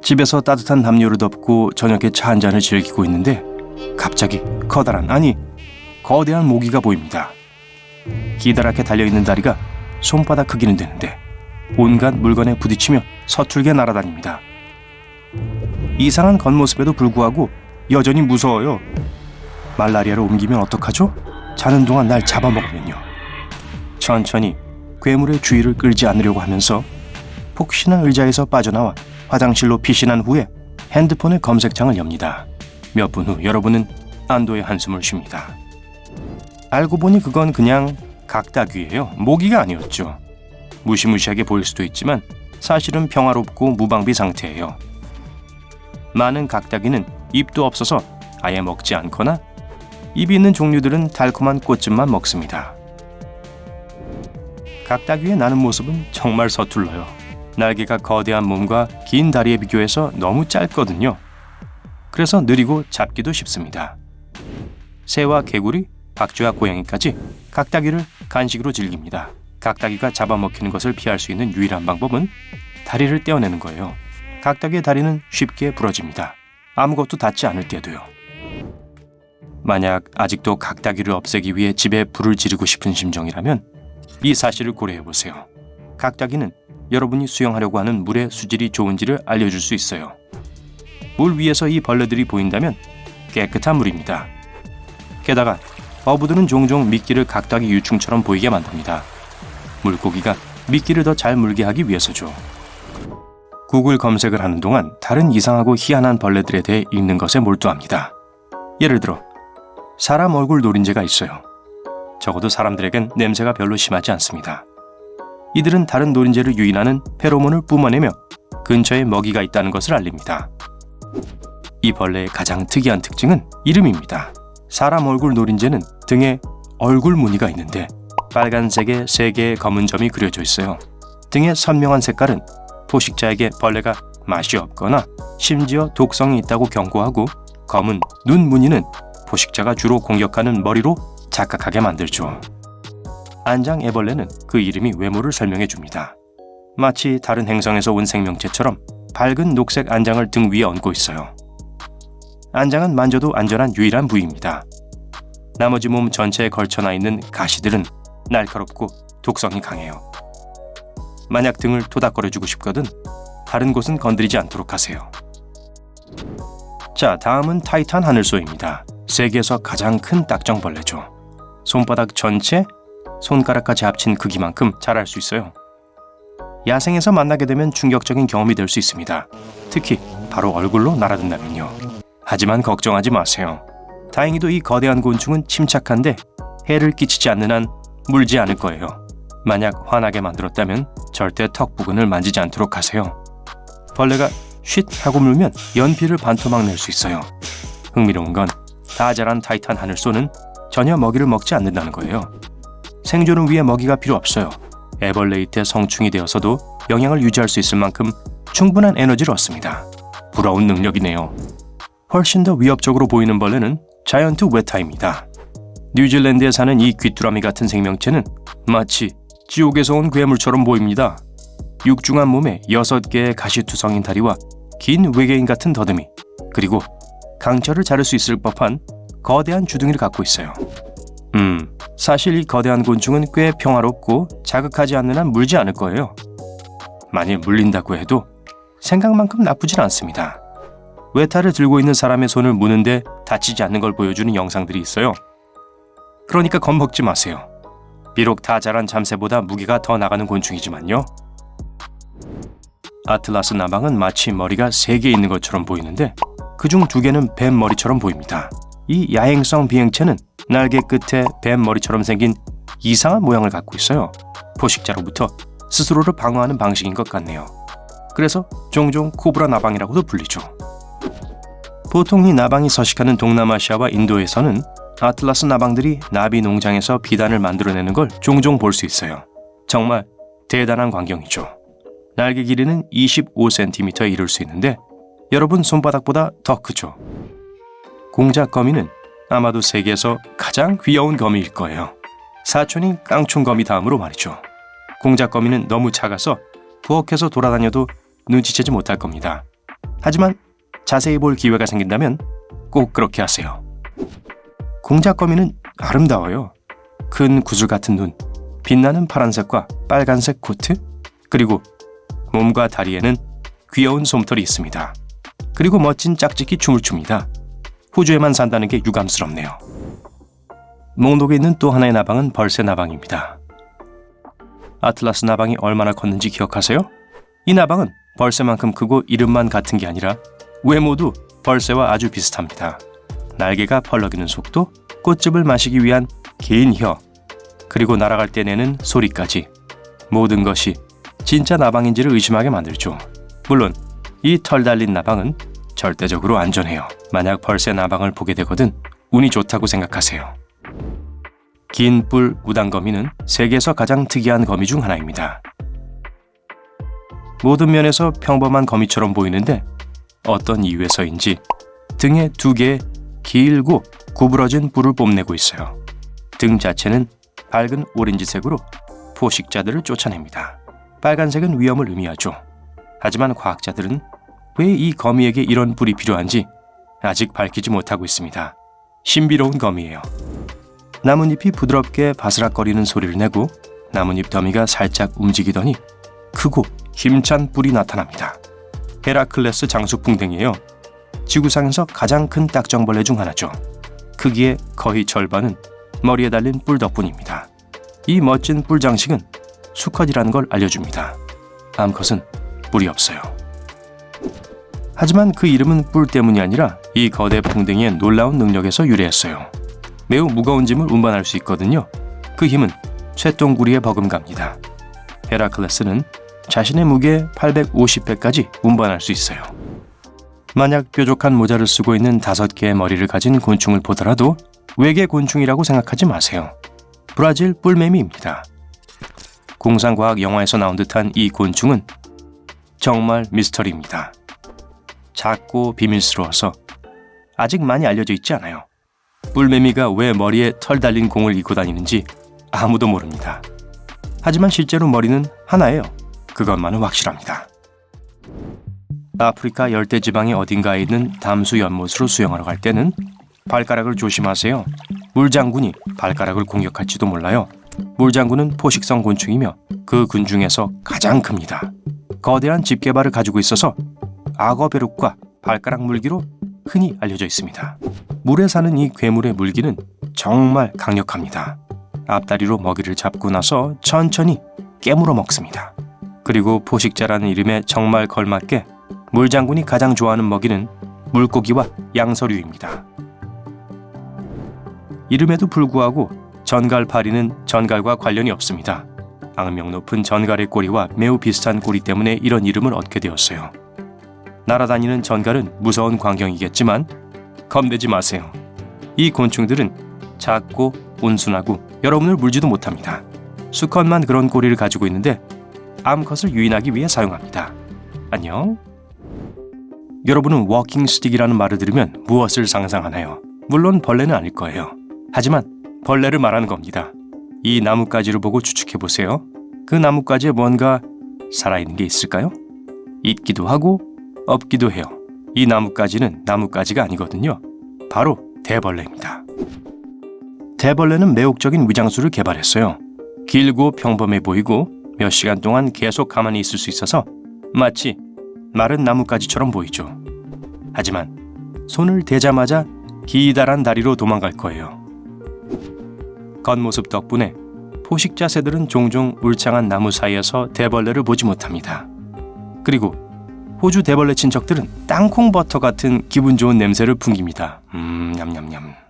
집에서 따뜻한 담요를 덮고 저녁에 차 한 잔을 즐기고 있는데 갑자기 커다란, 아니 거대한 모기가 보입니다. 기다랗게 달려있는 다리가 손바닥 크기는 되는데 온갖 물건에 부딪히며 서툴게 날아다닙니다. 이상한 겉모습에도 불구하고 여전히 무서워요. 말라리아로 옮기면 어떡하죠? 자는 동안 날 잡아먹으면요. 천천히 괴물의 주의를 끌지 않으려고 하면서 폭신한 의자에서 빠져나와 화장실로 피신한 후에 핸드폰의 검색창을 엽니다. 몇 분 후 여러분은 안도의 한숨을 쉽니다. 알고 보니 그건 그냥 각닭이에요. 모기가 아니었죠. 무시무시하게 보일 수도 있지만 사실은 평화롭고 무방비 상태예요. 많은 각닭이는 입도 없어서 아예 먹지 않거나 입이 있는 종류들은 달콤한 꽃즙만 먹습니다. 각닭이의 나는 모습은 정말 서툴러요. 날개가 거대한 몸과 긴 다리에 비교해서 너무 짧거든요. 그래서 느리고 잡기도 쉽습니다. 새와 개구리, 박쥐와 고양이까지 각닭이를 간식으로 즐깁니다. 각닭이가 잡아먹히는 것을 피할 수 있는 유일한 방법은 다리를 떼어내는 거예요. 각닭이의 다리는 쉽게 부러집니다. 아무것도 닿지 않을 때도요. 만약 아직도 각닭이를 없애기 위해 집에 불을 지르고 싶은 심정이라면 이 사실을 고려해보세요. 각닭이는 여러분이 수영하려고 하는 물의 수질이 좋은지를 알려줄 수 있어요. 물 위에서 이 벌레들이 보인다면 깨끗한 물입니다. 게다가 어부들은 종종 미끼를 각닭이 유충처럼 보이게 만듭니다. 물고기가 미끼를 더 잘 물게 하기 위해서죠. 구글 검색을 하는 동안 다른 이상하고 희한한 벌레들에 대해 읽는 것에 몰두합니다. 예를 들어 사람 얼굴 노린재가 있어요. 적어도 사람들에겐 냄새가 별로 심하지 않습니다. 이들은 다른 노린재를 유인하는 페로몬을 뿜어내며 근처에 먹이가 있다는 것을 알립니다. 이 벌레의 가장 특이한 특징은 이름입니다. 사람 얼굴 노린재는 등에 얼굴 무늬가 있는데 빨간색에 3개의 검은 점이 그려져 있어요. 등의 선명한 색깔은 포식자에게 벌레가 맛이 없거나 심지어 독성이 있다고 경고하고, 검은 눈 무늬는 포식자가 주로 공격하는 머리로 착각하게 만들죠. 안장 애벌레는 그 이름이 외모를 설명해 줍니다. 마치 다른 행성에서 온 생명체처럼 밝은 녹색 안장을 등 위에 얹고 있어요. 안장은 만져도 안전한 유일한 부위입니다. 나머지 몸 전체에 걸쳐나 있는 가시들은 날카롭고 독성이 강해요. 만약 등을 토닥거려주고 싶거든 다른 곳은 건드리지 않도록 하세요. 자, 다음은 타이탄 하늘소입니다. 세계에서 가장 큰 딱정벌레죠. 손바닥 전체, 손가락까지 합친 크기만큼 자랄 수 있어요. 야생에서 만나게 되면 충격적인 경험이 될 수 있습니다. 특히 바로 얼굴로 날아든다면요. 하지만 걱정하지 마세요. 다행히도 이 거대한 곤충은 침착한데 해를 끼치지 않는 한 물지 않을 거예요. 만약 화나게 만들었다면 절대 턱 부근을 만지지 않도록 하세요. 벌레가 쉿 하고 물면 연필을 반토막 낼 수 있어요. 흥미로운 건 다 자란 타이탄 하늘소는 전혀 먹이를 먹지 않는다는 거예요. 생존을 위해 먹이가 필요 없어요. 애벌레 때 성충이 되어서도 영양을 유지할 수 있을 만큼 충분한 에너지를 얻습니다. 부러운 능력이네요. 훨씬 더 위협적으로 보이는 벌레는 자이언트 웨타입니다. 뉴질랜드에 사는 이 귀뚜라미 같은 생명체는 마치 지옥에서 온 괴물처럼 보입니다. 육중한 몸에 6개의 가시투성인 다리와 긴 외계인 같은 더듬이, 그리고 강철을 자를 수 있을 법한 거대한 주둥이를 갖고 있어요. 사실 이 거대한 곤충은 꽤 평화롭고 자극하지 않는 한 물지 않을 거예요. 만일 물린다고 해도 생각만큼 나쁘진 않습니다. 웨타를 들고 있는 사람의 손을 무는데 다치지 않는 걸 보여주는 영상들이 있어요. 그러니까 겁먹지 마세요. 비록 다 자란 잠새보다 무게가 더 나가는 곤충이지만요. 아틀라스 나방은 마치 머리가 3개 있는 것처럼 보이는데 그중 2개는 뱀 머리처럼 보입니다. 이 야행성 비행체는 날개 끝에 뱀 머리처럼 생긴 이상한 모양을 갖고 있어요. 포식자로부터 스스로를 방어하는 방식인 것 같네요. 그래서 종종 코브라 나방이라고도 불리죠. 보통 이 나방이 서식하는 동남아시아와 인도에서는 아틀라스 나방들이 나비 농장에서 비단을 만들어내는 걸 종종 볼 수 있어요. 정말 대단한 광경이죠. 날개 길이는 25cm에 이를 수 있는데 여러분 손바닥보다 더 크죠. 공작 거미는 아마도 세계에서 가장 귀여운 거미일 거예요. 사촌인 깡충거미 다음으로 말이죠. 공작 거미는 너무 작아서 부엌에서 돌아다녀도 눈치채지 못할 겁니다. 하지만 자세히 볼 기회가 생긴다면 꼭 그렇게 하세요. 공작거미는 아름다워요. 큰 구슬 같은 눈, 빛나는 파란색과 빨간색 코트, 그리고 몸과 다리에는 귀여운 솜털이 있습니다. 그리고 멋진 짝짓기 춤을 춥니다. 호주에만 산다는 게 유감스럽네요. 목록에 있는 또 하나의 나방은 벌새 나방입니다. 아틀라스 나방이 얼마나 컸는지 기억하세요? 이 나방은 벌새만큼 크고 이름만 같은 게 아니라 외모도 벌새와 아주 비슷합니다. 날개가 펄럭이는 속도, 꽃즙을 마시기 위한 긴 혀, 그리고 날아갈 때 내는 소리까지 모든 것이 진짜 나방인지를 의심하게 만들죠. 물론 이 털 달린 나방은 절대적으로 안전해요. 만약 벌새 나방을 보게 되거든 운이 좋다고 생각하세요. 긴 뿔 무당거미는 세계에서 가장 특이한 거미 중 하나입니다. 모든 면에서 평범한 거미처럼 보이는데 어떤 이유에서인지 등에 두 개의 길고 구부러진 뿔을 뽐내고 있어요. 등 자체는 밝은 오렌지색으로 포식자들을 쫓아냅니다. 빨간색은 위험을 의미하죠. 하지만 과학자들은 왜 이 거미에게 이런 뿔이 필요한지 아직 밝히지 못하고 있습니다. 신비로운 거미예요. 나뭇잎이 부드럽게 바스락거리는 소리를 내고 나뭇잎 더미가 살짝 움직이더니 크고 힘찬 뿔이 나타납니다. 헤라클레스 장수풍뎅이에요. 지구상에서 가장 큰 딱정벌레 중 하나죠. 크기의 거의 절반은 머리에 달린 뿔 덕분입니다. 이 멋진 뿔 장식은 수컷이라는 걸 알려줍니다. 암컷은 뿔이 없어요. 하지만 그 이름은 뿔 때문이 아니라 이 거대 풍뎅이의 놀라운 능력에서 유래했어요. 매우 무거운 짐을 운반할 수 있거든요. 그 힘은 쇠똥구리에 버금갑니다. 헤라클레스는 자신의 무게 850배까지 운반할 수 있어요. 만약 뾰족한 모자를 쓰고 있는 5개의 머리를 가진 곤충을 보더라도 외계 곤충이라고 생각하지 마세요. 브라질 뿔매미입니다. 공상과학 영화에서 나온 듯한 이 곤충은 정말 미스터리입니다. 작고 비밀스러워서 아직 많이 알려져 있지 않아요. 뿔매미가 왜 머리에 털 달린 공을 입고 다니는지 아무도 모릅니다. 하지만 실제로 머리는 하나예요. 그것만은 확실합니다. 아프리카 열대지방의 어딘가에 있는 담수 연못으로 수영하러 갈 때는 발가락을 조심하세요. 물장군이 발가락을 공격할지도 몰라요. 물장군은 포식성 곤충이며 그 군 중에서 가장 큽니다. 거대한 집게발을 가지고 있어서 악어벼룩과 발가락 물기로 흔히 알려져 있습니다. 물에 사는 이 괴물의 물기는 정말 강력합니다. 앞다리로 먹이를 잡고 나서 천천히 깨물어 먹습니다. 그리고 포식자라는 이름에 정말 걸맞게 물장군이 가장 좋아하는 먹이는 물고기와 양서류입니다. 이름에도 불구하고 전갈파리는 전갈과 관련이 없습니다. 악명 높은 전갈의 꼬리와 매우 비슷한 꼬리 때문에 이런 이름을 얻게 되었어요. 날아다니는 전갈은 무서운 광경이겠지만 겁내지 마세요. 이 곤충들은 작고 온순하고 여러분을 물지도 못합니다. 수컷만 그런 꼬리를 가지고 있는데 암컷을 유인하기 위해 사용합니다. 안녕. 여러분은 워킹 스틱이라는 말을 들으면 무엇을 상상하나요? 물론 벌레는 아닐 거예요. 하지만 벌레를 말하는 겁니다. 이 나뭇가지를 보고 추측해보세요. 그 나뭇가지에 뭔가 살아있는 게 있을까요? 있기도 하고 없기도 해요. 이 나뭇가지는 나뭇가지가 아니거든요. 바로 대벌레입니다. 대벌레는 매혹적인 위장술을 개발했어요. 길고 평범해 보이고 몇 시간 동안 계속 가만히 있을 수 있어서 마치 마른 나뭇가지처럼 보이죠. 하지만 손을 대자마자 기다란 다리로 도망갈 거예요. 겉모습 덕분에 포식자 새들은 종종 울창한 나무 사이에서 대벌레를 보지 못합니다. 그리고 호주 대벌레 친척들은 땅콩 버터 같은 기분 좋은 냄새를 풍깁니다. 냠냠냠.